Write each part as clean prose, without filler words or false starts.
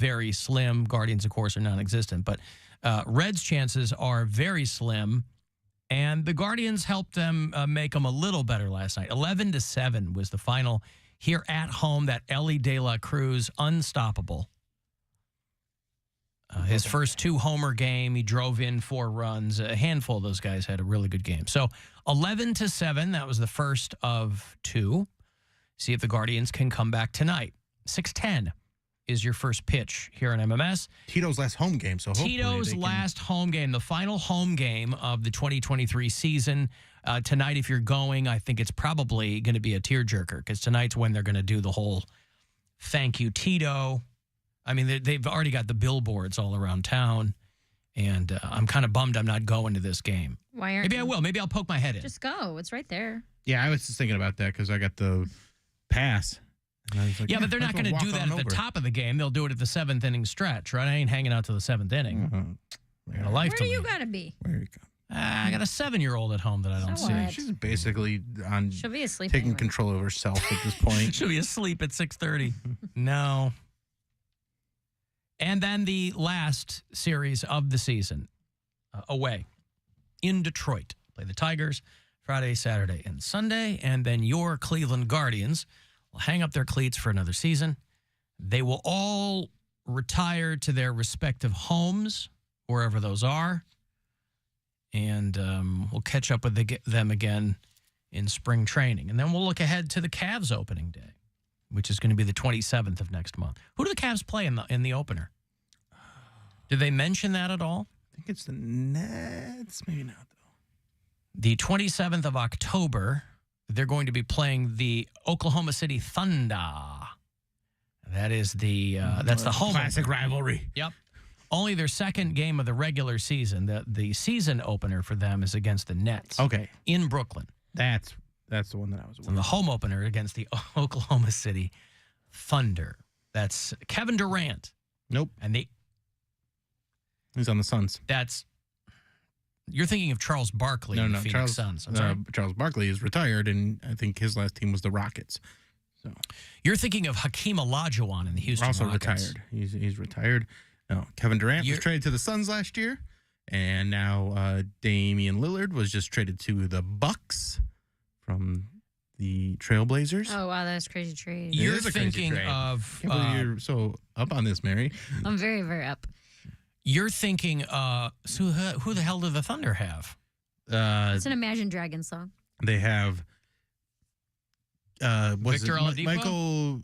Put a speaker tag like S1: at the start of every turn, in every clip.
S1: very slim. Guardians, of course, are non-existent. But Reds' chances are very slim. And the Guardians helped them make them a little better last night. 11-7 was the final here at home. That Ellie De La Cruz, unstoppable. His first 2-homer game, he drove in 4 runs. A handful of those guys had a really good game. So 11-7, that was the first of 2. See if the Guardians can come back tonight. 6:10 is your first pitch here on MMS.
S2: Tito's last home game. So
S1: Tito's last home game, the final home game of the 2023 season. Tonight, if you're going, I think it's probably going to be a tearjerker because tonight's when they're going to do the whole thank you, Tito. I mean, they've already got the billboards all around town, and I'm kind of bummed I'm not going to this game.
S3: Why aren't
S1: Maybe
S3: you?
S1: I will. Maybe I'll poke my head in.
S3: Just go. It's right there.
S2: Yeah, I was just thinking about that because I got the pass. And I was like,
S1: Yeah, but they're not going to do that at the top of the game. They'll do it at the 7th inning stretch, right? I ain't hanging out to the 7th inning. I got a life
S3: Where
S1: to
S3: do you
S1: lead.
S3: got to be?
S2: Where you go?
S1: I got a 7-year-old at home that I don't
S3: So
S1: see.
S3: what?
S2: She's basically on
S3: She'll be asleep.
S2: taking
S3: anyway.
S2: control of herself at this point.
S1: She'll be asleep at 6:30. No. And then the last series of the season, away in Detroit. Play the Tigers Friday, Saturday, and Sunday. And then your Cleveland Guardians will hang up their cleats for another season. They will all retire to their respective homes, wherever those are. And we'll catch up with them again in spring training. And then we'll look ahead to the Cavs opening day, which is going to be the 27th of next month. Who do the Cavs play in the opener? Did they mention that at all?
S2: I think it's the Nets. Maybe not, though.
S1: The 27th of October, they're going to be playing the Oklahoma City Thunder. That is that's the home
S2: classic
S1: opener.
S2: rivalry.
S1: Yep. Only their second game of the regular season. The season opener for them is against the Nets.
S2: Okay.
S1: In Brooklyn.
S2: That's the one that I was
S1: And the home opener against the Oklahoma City Thunder. That's Kevin Durant.
S2: Nope.
S1: And
S2: He's on the Suns.
S1: You're thinking of Charles Barkley and the Phoenix Suns. I'm sorry.
S2: Charles Barkley is retired, and I think his last team was the Rockets. So
S1: You're thinking of Hakeem Olajuwon in the Houston
S2: also
S1: Rockets.
S2: retired. He's retired. No, Kevin Durant was traded to the Suns last year, and now Damian Lillard was just traded to the Bucks from the Trailblazers.
S3: Oh, wow. That's a crazy trade.
S1: You're
S2: is a crazy
S1: thinking
S2: trade.
S1: of...
S2: Can't believe you're so up on this, Mary.
S3: I'm very, very up.
S1: You're thinking, so who the hell do the Thunder have?
S3: It's an Imagine Dragons song.
S2: They have
S1: Victor Oladipo?
S2: Michael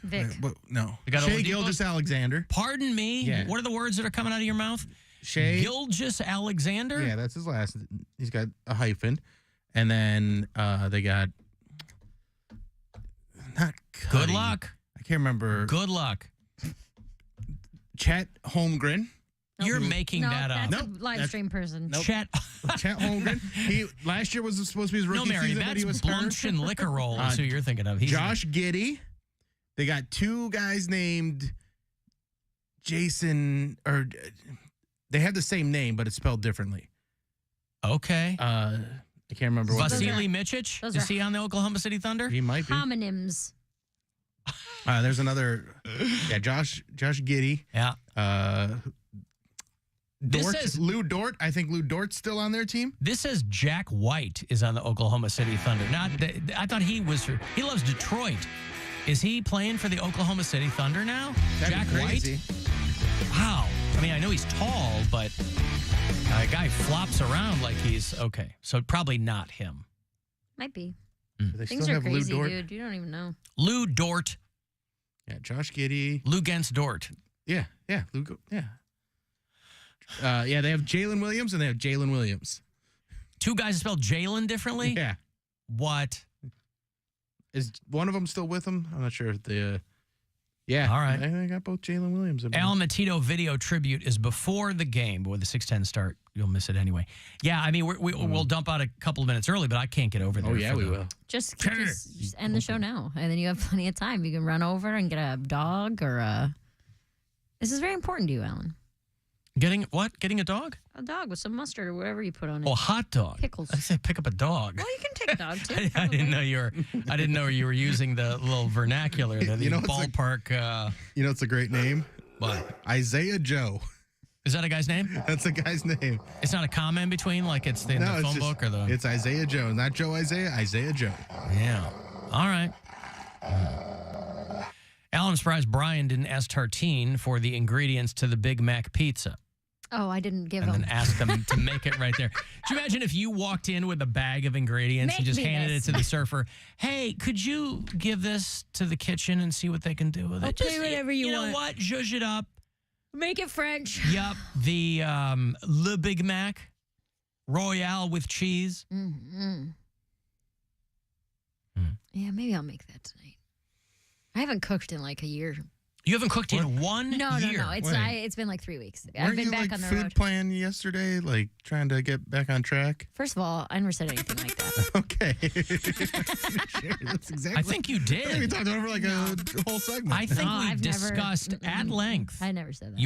S3: Vic.
S2: no.
S1: They got
S2: Shea
S1: Oladipo?
S2: Gilgeous-Alexander.
S1: Pardon me?
S2: Yeah.
S1: What are the words that are coming out of your mouth?
S2: Shea
S1: Gilgeous-Alexander?
S2: Yeah, that's his last. He's got a hyphen. And then they got not Cuddy.
S1: Good luck.
S2: I can't remember.
S1: Good luck.
S2: Chet Holmgren.
S1: You're making
S3: No,
S1: that up.
S3: that's
S2: Nope,
S3: a live stream person.
S2: Nope.
S1: Chet.
S2: Chet Holmgren. He last year was supposed to be his rookie
S1: No, Mary,
S2: season, but
S1: that's
S2: he was
S1: Blunch
S2: hurt.
S1: and Liquor Roll is who you're thinking of. He's
S2: Josh Giddey. They got 2 guys named Jason, or they have the same name, but it's spelled differently.
S1: Okay.
S2: I can't remember what.
S1: Vasily Micic?
S3: those
S1: Is
S3: are-
S1: he on the Oklahoma City Thunder?
S2: He might be.
S3: Homonyms.
S2: There's another. Yeah, Josh Giddey.
S1: Yeah. This
S2: Dort,
S1: says-
S2: Lou Dort. I think Lou Dort's still on their team.
S1: This says Jack White is on the Oklahoma City Thunder. I thought he loves Detroit. Is he playing for the Oklahoma City Thunder now?
S2: That'd
S1: Jack
S2: be crazy.
S1: White? Wow. I mean, I know he's tall, but a guy flops around like he's okay. So probably not him.
S3: Might be.
S2: Do they
S3: Things
S2: still
S3: are
S2: have
S3: crazy,
S2: Lou Dort?
S3: dude. You don't even know.
S1: Lou Dort.
S2: Yeah, Josh Giddey.
S1: Lou Gens Dort.
S2: Yeah. Yeah, they have Jalen Williams and they have Jalen Williams.
S1: 2 guys spelled Jalen differently?
S2: Yeah.
S1: What?
S2: Is one of them still with them? I'm not sure if the. Yeah.
S1: All right.
S2: They got both Jalen Williams.
S1: Alan Matito video tribute is before the game, but with the 6:10 start, you'll miss it anyway. Yeah, I mean, we'll dump out a couple of minutes early, but I can't get over there.
S2: Oh, yeah, we will.
S3: Just end the show now, and then you have plenty of time. You can run over and get a dog or a... This is very important to you, Alan.
S1: Getting what? Getting a dog?
S3: A dog with some mustard or whatever you put on it.
S1: Oh, hot dog.
S3: Pickles.
S1: I said pick up a dog.
S3: Well, you can take a dog, too.
S1: I didn't know you were. I didn't know you were using the little vernacular, the
S2: You know, it's
S1: ballpark.
S2: You know, it's a great name.
S1: What?
S2: Isaiah Joe.
S1: Is that a guy's name?
S2: That's a guy's name.
S1: It's not a comma in between, like it's in the phone book or the.
S2: It's Isaiah Joe, not Joe Isaiah. Isaiah Joe.
S1: Yeah. All right. Alan, I'm surprised Brian didn't ask Tartine for the ingredients to the Big Mac pizza.
S3: Oh, I didn't give
S1: and
S3: them.
S1: then ask them to make it right there. Could you imagine if you walked in with a bag of ingredients and just handed it to the surfer? Hey, could you give this to the kitchen and see what they can do with it?
S3: Okay, whatever you want.
S1: You know what? Zhuzh it up.
S3: Make it French.
S1: Yep. The Le Big Mac Royale with cheese.
S3: Mm-hmm. Yeah, maybe I'll make that tonight. I haven't cooked in like a year.
S1: You haven't cooked in 1 year?
S3: No. It's been like 3 weeks. I've been back on the
S2: food
S3: road.
S2: plan yesterday, like trying to get back on track?
S3: First of all, I never said anything like that.
S2: Okay. Sure, that's exactly.
S1: I think you did.
S2: I think we talked over like a whole segment.
S1: I think we've discussed at length.
S3: I never said that.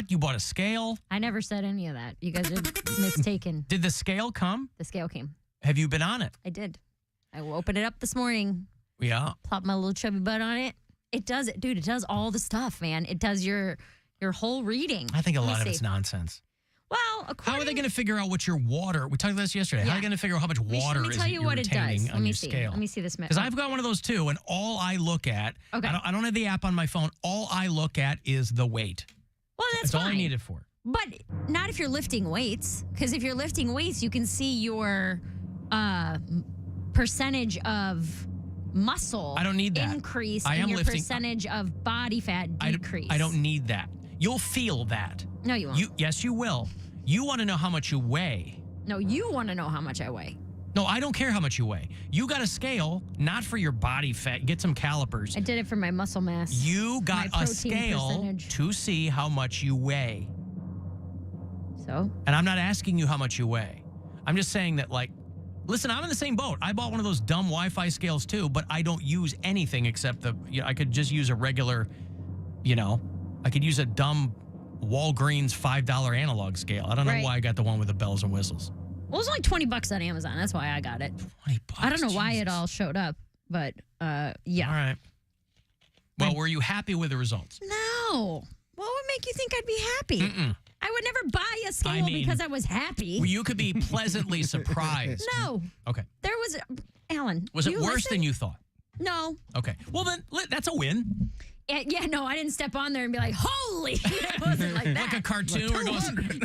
S1: You bought a scale?
S3: I never said any of that. You guys are mistaken.
S1: Did the scale come?
S3: The scale came.
S1: Have you been on it?
S3: I did. I opened it up this morning.
S1: Yeah.
S3: Plopped my little chubby butt on it. It does it, dude. It does all the stuff, man. It does your whole reading.
S1: I think a lot of it's nonsense.
S3: Well,
S1: how are they going to figure out what your water? We talked about this yesterday.
S3: Yeah.
S1: How are they going to figure out how much water
S3: Let me tell you what it does.
S1: on your scale?
S3: Let me see this.
S1: Because I've got one of those too, and all I look at, I don't have the app on my phone. All I look at is the weight.
S3: Well, that's
S1: fine.
S3: all
S1: I need it for.
S3: But not if you're lifting weights, because if you're lifting weights, you can see your percentage of muscle.
S1: I don't need that.
S3: Increase
S1: I am
S3: and your
S1: lifting.
S3: percentage of body fat decrease.
S1: I don't need that. You'll feel that.
S3: No, you won't.
S1: Yes, you will. You want to know how much you weigh.
S3: No, you want to know how much I weigh.
S1: No, I don't care how much you weigh. You got a scale, not for your body fat. Get some calipers.
S3: I did it for my muscle mass.
S1: You got a scale
S3: percentage.
S1: to see how much you weigh.
S3: So?
S1: And I'm not asking you how much you weigh. I'm just saying that, like, listen, I'm in the same boat. I bought one of those dumb Wi-Fi scales too, but I don't use anything except I could just use a regular, I could use a dumb Walgreens $5 analog scale. I don't know why I got the one with the bells and whistles.
S3: Well, it was only $20 on Amazon. That's why I got it.
S1: $20.
S3: I don't know why it all showed up, but yeah.
S1: All right. Well, were you happy with the results?
S3: No. What would make you think I'd be happy? I would never buy a scale because I was happy.
S1: Well, you could be pleasantly surprised.
S3: No.
S1: Okay.
S3: There was, Alan.
S1: Was it worse than you thought?
S3: No.
S1: Okay. Well, then that's a win.
S3: Yeah, no, I didn't step on there and be like, holy. It wasn't like that.
S1: Like a cartoon where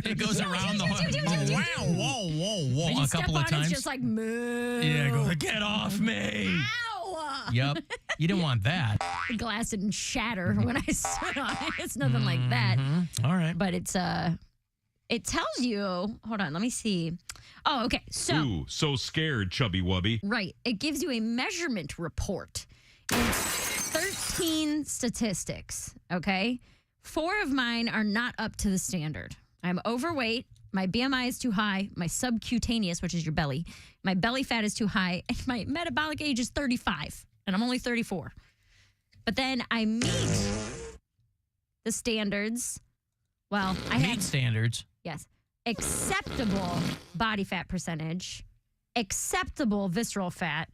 S1: it goes around the whole. Whoa. A couple of times.
S3: It's just like, moo.
S1: Yeah, go, get off me.
S3: Ow.
S1: Yep. You didn't want that.
S3: The glass didn't shatter when I stood on it. It's nothing like that.
S1: All right.
S3: But it tells you, hold on, let me see. Oh, okay.
S4: Ooh, so scared, chubby wubby.
S3: Right. It gives you a measurement report. It's 13 statistics, okay? 4 of mine are not up to the standard. I'm overweight. My BMI is too high. My subcutaneous, which is your belly, my belly fat is too high. And my metabolic age is 35, and I'm only 34. But then I meet the standards. Well, I
S1: meet standards.
S3: Yes. Acceptable body fat percentage, acceptable visceral fat,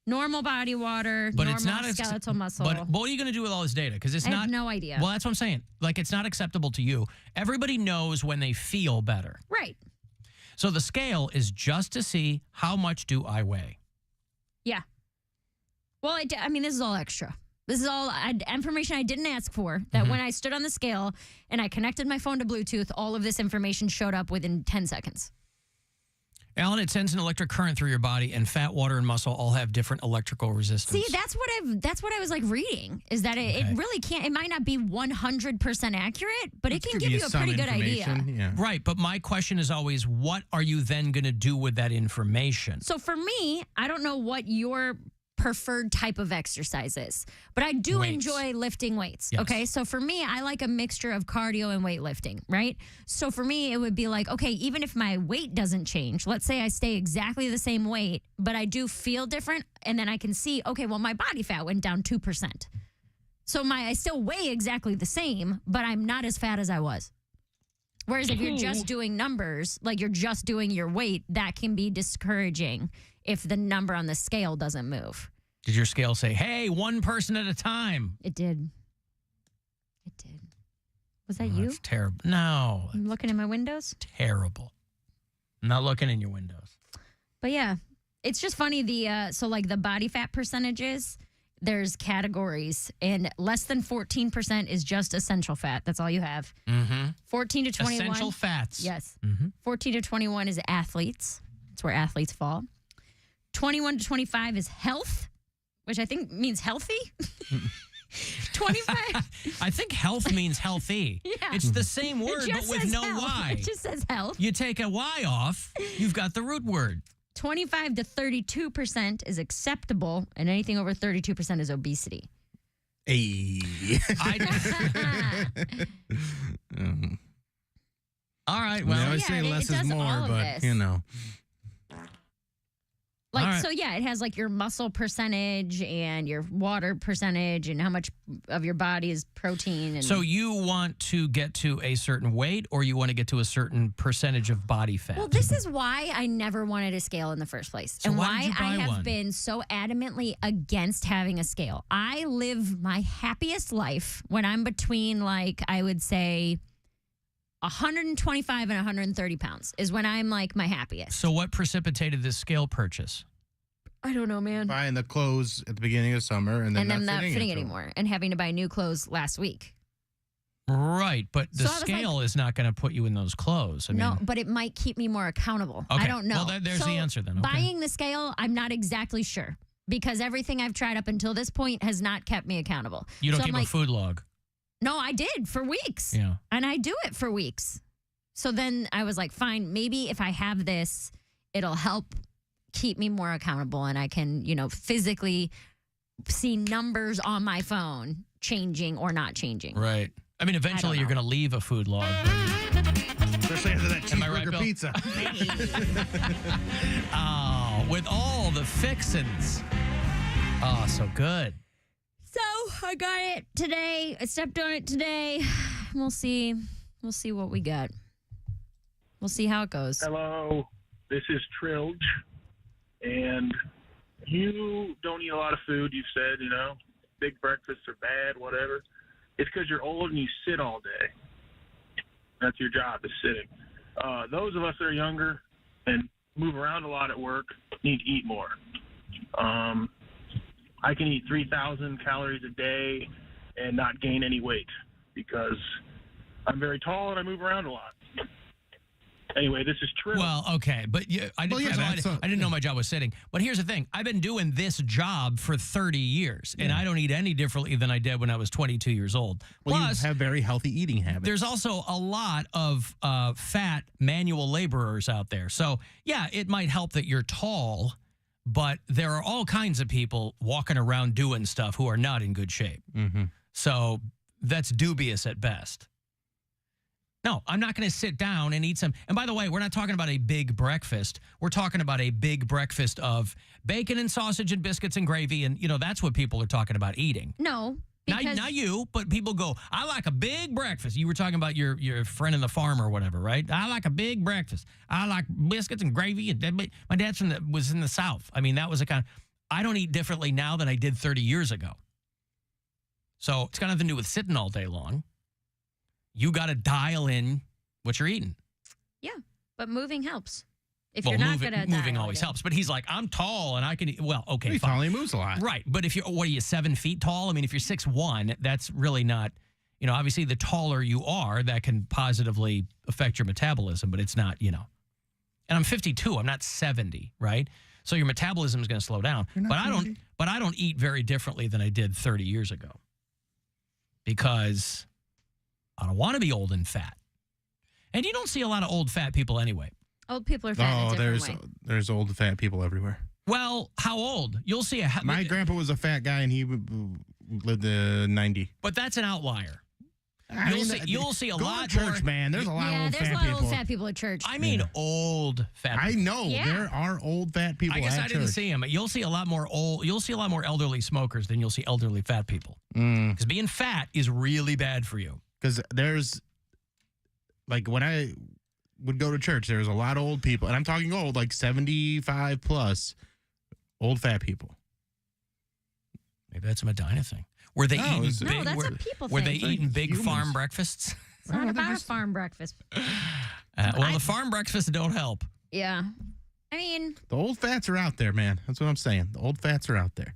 S3: normal body water,
S1: but
S3: normal
S1: it's not
S3: skeletal muscle.
S1: But what are you going to do with all this data? Because it's not.
S3: I have no idea.
S1: Well, that's what I'm saying. Like, it's not acceptable to you. Everybody knows when they feel better.
S3: Right.
S1: So the scale is just to see how much do I weigh.
S3: Yeah. Well, I mean, this is all extra. This is all information I didn't ask for. That when I stood on the scale and I connected my phone to Bluetooth, all of this information showed up within 10 seconds.
S1: Alan, it sends an electric current through your body, and fat, water, and muscle all have different electrical resistance.
S3: See, that's what I was like reading, is that it really can't, it might not be 100% accurate, but it can give you a pretty good idea.
S2: Yeah.
S1: Right, but my question is always, what are you then going to do with that information?
S3: So for me, I don't know what your preferred type of exercise is, but I do enjoy lifting weights.
S1: Yes.
S3: Okay. So for me, I like a mixture of cardio and weightlifting, right? So for me, it would be like, okay, even if my weight doesn't change, let's say I stay exactly the same weight, but I do feel different. And then I can see, okay, well, my body fat went down 2%. So I still weigh exactly the same, but I'm not as fat as I was. Whereas if you're just doing numbers, like you're just doing your weight, that can be discouraging if the number on the scale doesn't move.
S1: Did your scale say, hey, one person at a time?
S3: It did. It did. Was that you?
S1: That's terrible. No.
S3: I'm looking in my windows.
S1: Terrible. I'm not looking in your windows.
S3: But yeah, it's just funny. So like the body fat percentages, there's categories, and less than 14% is just essential fat. That's all you have. 14 to 21.
S1: Essential fats.
S3: Yes. 14 to 21 is athletes. That's where athletes fall. 21 to 25 is health, which I think means healthy. 25.
S1: I think health means healthy.
S3: Yeah.
S1: It's the same word, but with no
S3: health.
S1: Y.
S3: It just says health.
S1: You take a Y off, you've got the root word.
S3: 25 to 32% is acceptable, and anything over 32% is obesity.
S2: Hey.
S1: All right.
S2: Well,
S1: Well,
S2: I always say
S3: it
S2: less
S3: does
S2: is
S3: all
S2: more,
S3: of
S2: but
S3: this.
S2: you know.
S3: Like,
S1: All right.
S3: so yeah, it has like your muscle percentage and your water percentage and how much of your body is protein. And
S1: so you want to get to a certain weight, or you want to get to a certain percentage of body fat?
S3: well, this is why I never wanted a scale in the first place,
S1: So
S3: and
S1: why
S3: why
S1: did you buy
S3: I have
S1: one?
S3: been so adamantly against having a scale. I live my happiest life when I'm between, like, I would say 125 and 130 pounds is when I'm like my happiest.
S1: So what precipitated this scale purchase?
S3: I don't know, man.
S2: Buying the clothes at the beginning of summer and then
S3: Not fitting
S2: after.
S3: anymore, and having to buy new clothes last week.
S1: Right, but the
S3: So I was
S1: scale is not going to put you in those clothes. I mean,
S3: No, but it might keep me more accountable.
S1: Okay.
S3: I don't know.
S1: Well, there's
S3: So
S1: the answer then. Okay.
S3: Buying the scale, I'm not exactly sure because everything I've tried up until this point has not kept me accountable.
S1: you don't
S3: so
S1: keep
S3: I'm
S1: a
S3: like,
S1: food log.
S3: no, I did for weeks.
S1: Yeah.
S3: And I do it for weeks. So then I was like, fine, maybe if I have this, it'll help keep me more accountable and I can, physically see numbers on my phone changing or not changing.
S1: Right. I mean, eventually you're
S3: know.
S1: going to leave a food log.
S2: Especially after that
S1: Am I right,
S2: cheeseburger
S1: Bill?
S2: pizza.
S1: Oh, with all the fixins. Oh, so good.
S3: So I got it today. I stepped on it today. We'll see. We'll see what we got. We'll see how it goes.
S5: Hello, this is Trilge, and you don't eat a lot of food, you've said, big breakfasts are bad, whatever. It's because you're old and you sit all day. That's your job, is sitting. Those of us that are younger and move around a lot at work need to eat more. I can eat 3,000 calories a day and not gain any weight because I'm very tall and I move around a lot. Anyway, this is true.
S1: Well, okay, but I didn't know my job was sitting. But here's the thing: I've been doing this job for 30 years, and I don't eat any differently than I did when I was 22 years old.
S2: Well,
S1: Plus,
S2: you have very healthy eating habits.
S1: there's also a lot of fat manual laborers out there. So yeah, it might help that you're tall, but there are all kinds of people walking around doing stuff who are not in good shape.
S2: Mm-hmm.
S1: So that's dubious at best. No, I'm not going to sit down and eat some. And by the way, we're not talking about a big breakfast. We're talking about a big breakfast of bacon and sausage and biscuits and gravy. And, that's what people are talking about eating.
S3: No, because
S1: Not you, but people go, I like a big breakfast. You were talking about your friend in the farm or whatever, right? I like a big breakfast. I like biscuits and gravy. And my dad's was in the South. I mean, that was I don't eat differently now than I did 30 years ago. So it's got nothing to do with sitting all day long. You got to dial in what you're eating.
S3: yeah, but moving helps. If
S1: Well,
S3: you're not good at
S1: moving always helps. But he's like, I'm tall and I can eat. Well, okay,
S2: He
S1: fine.
S2: finally moves a lot.
S1: Right. But if what are you, 7 feet tall? I mean, if you're 6'1", that's really not, obviously the taller you are, that can positively affect your metabolism, but it's not, And I'm 52, I'm not 70, right? So your metabolism is going to slow down.
S2: You're not 70.
S1: But I don't eat very differently than I did 30 years ago. Because I don't want to be old and fat. And you don't see a lot of old fat people anyway.
S3: Old people are fat in a different way.
S2: There's old fat people everywhere.
S1: Well, how old? You'll see
S2: My grandpa was a fat guy and he lived to 90.
S1: But that's an outlier. You'll see a
S2: go
S1: lot
S2: to church,
S1: more.
S2: Man. There's a lot of old
S3: there's
S2: fat
S3: a lot
S2: people.
S3: of old fat people at church.
S1: I mean, old fat people.
S2: I know
S3: Yeah.
S2: there are old fat people.
S1: I guess
S2: at
S1: I didn't
S2: church.
S1: see them. You'll see a lot more elderly smokers than you'll see elderly fat people. Because being fat is really bad for you.
S2: Because there's, like, when I would go to church, there was a lot of old people, and I'm talking old, like 75 plus, old fat people.
S1: Maybe that's a Medina thing. Were they eating
S2: it's-
S1: big?
S3: No, that's a people
S1: were
S3: thing.
S1: they eating big
S2: Humans.
S1: farm breakfasts?
S3: It's not about a farm breakfast.
S1: The farm breakfasts don't help.
S3: Yeah. I mean,
S2: the old fats are out there, man. That's what I'm saying. The old fats are out there.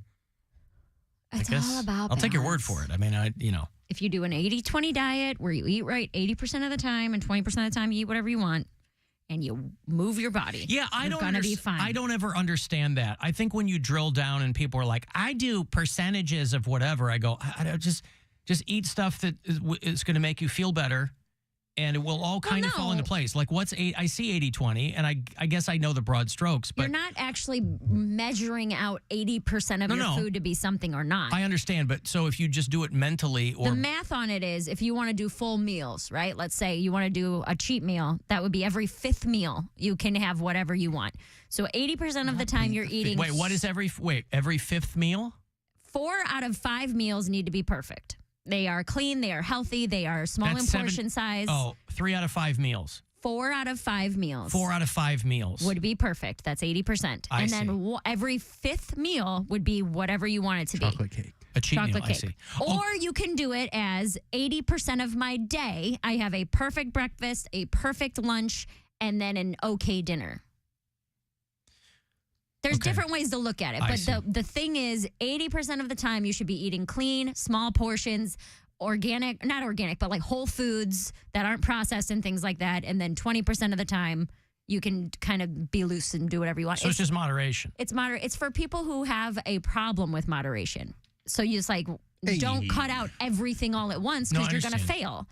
S3: It's all about
S1: I'll take your word
S3: balance.
S1: for it. I mean,
S3: If you do an 80-20 diet where you eat right 80% of the time and 20% of the time you eat whatever you want and you move your body,
S1: yeah,
S3: you're going to be fine.
S1: I don't ever understand that. I think when you drill down and people are like, I do percentages of whatever, I go, I just eat stuff that is going to make you feel better. And it will all kind of fall into place. Like I see 80-20, and I guess I know the broad strokes, but
S3: you're not actually measuring out 80% of your food to be something or not.
S1: I understand, but so if you just do it mentally or...
S3: The math on it is if you want to do full meals, right? Let's say you want to do a cheat meal, that would be every fifth meal you can have whatever you want. So 80% of the time you're eating...
S1: Wait, what is every fifth meal?
S3: 4 out of 5 meals need to be perfect. They are clean, they are healthy, they are small in portion size.
S1: 3 out of 5 meals.
S3: 4 out of 5 meals.
S1: 4 out of 5 meals.
S3: Would be perfect. That's 80%.
S1: I
S3: and
S1: see.
S3: then every fifth meal would be whatever you want it to
S2: Chocolate cake.
S1: A cheat
S3: Chocolate
S1: meal,
S3: cake.
S1: I see.
S3: Or you can do it as 80% of my day, I have a perfect breakfast, a perfect lunch, and then an okay dinner. There's different ways to look at it. But the thing is, 80% of the time you should be eating clean, small portions, not organic, but like whole foods that aren't processed and things like that. And then 20% of the time you can kind of be loose and do whatever you want.
S1: So it's just moderation.
S3: It's moderate. It's for people who have a problem with moderation. So you just don't cut out everything all at once because you're going to fail.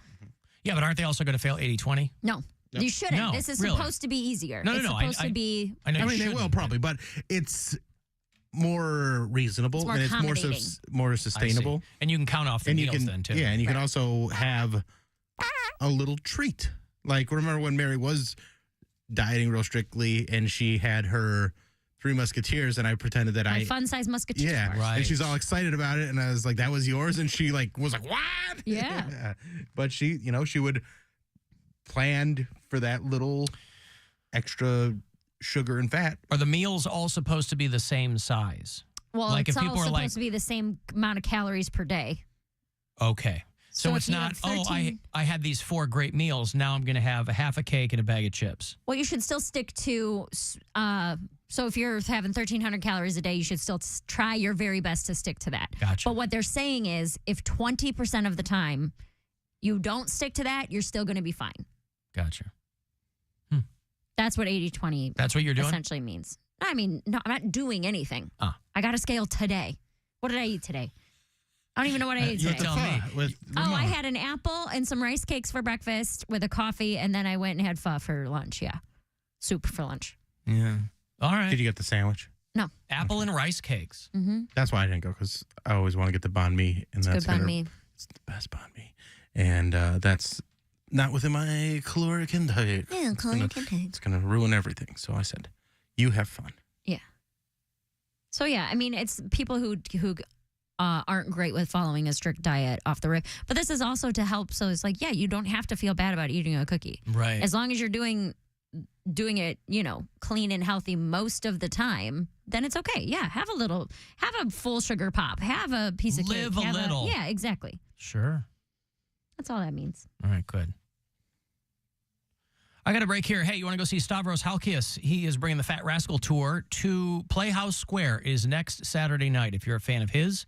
S1: Yeah, but aren't they also going to fail 80-20?
S3: No. You shouldn't.
S1: No,
S3: this is
S1: really.
S3: supposed to be easier.
S1: No,
S3: it's supposed to be...
S1: I
S2: mean, they will probably, but it's more reasonable
S3: It's more
S2: and it's
S3: accommodating.
S2: more sustainable.
S1: And you can count off the
S2: And
S1: meals then, too.
S2: Yeah, and you can also have a little treat. Like, remember when Mary was dieting real strictly and she had her 3 Musketeers and I pretended that
S3: My fun-size musketeer.
S2: Yeah,
S1: Right.
S2: and she's all excited about it and I was like, that was yours? And she was like, what?
S3: Yeah.
S2: But she, she would plan for that little extra sugar and fat.
S1: Are the meals all supposed to be the same size?
S3: Well,
S1: Like
S3: it's
S1: if
S3: all
S1: people are
S3: supposed
S1: like-
S3: to be the same amount of calories per day.
S1: Okay. So
S3: So
S1: it's
S3: if you
S1: not,
S3: have 13
S1: I had these 4 great meals. Now I'm going to have a half a cake and a bag of chips.
S3: Well, you should still stick to, so if you're having 1,300 calories a day, you should still try your very best to stick to that.
S1: Gotcha.
S3: But what they're saying is if 20% of the time you don't stick to that, you're still going to be fine.
S1: Gotcha.
S3: That's what 80-20
S1: That's what you're doing?
S3: essentially means. I mean, no, I'm not doing anything.
S1: Ah.
S3: I got a scale today. What did I eat today? I don't even know what I ate
S1: you
S3: today.
S1: tell me.
S3: I had an apple and some rice cakes for breakfast with a coffee, and then I went and had pho for lunch. Yeah. Soup for lunch.
S1: Yeah. All right.
S2: Did you get the sandwich?
S3: No.
S1: Apple and rice cakes.
S3: Mm-hmm.
S2: That's why I didn't go, because I always want to get the banh mi. And that's
S3: Good banh mi.
S2: It's the best banh mi. And that's not within my caloric intake.
S3: Yeah, caloric intake.
S2: It's going to ruin everything. So I said, you have fun.
S3: Yeah. So, yeah, I mean, it's people who aren't great with following a strict diet off the rip. But this is also to help. So it's like, yeah, you don't have to feel bad about eating a cookie.
S1: Right.
S3: As long as you're doing it, clean and healthy most of the time, then it's okay. Yeah, have a full sugar pop, have a piece of cake.
S1: Live a little.
S3: Yeah, exactly.
S1: Sure.
S3: That's all that means.
S1: All right, good. I got a break here. Hey, you want to go see Stavros Halkias? He is bringing the Fat Rascal Tour to Playhouse Square. Is next Saturday night. If you're a fan of his,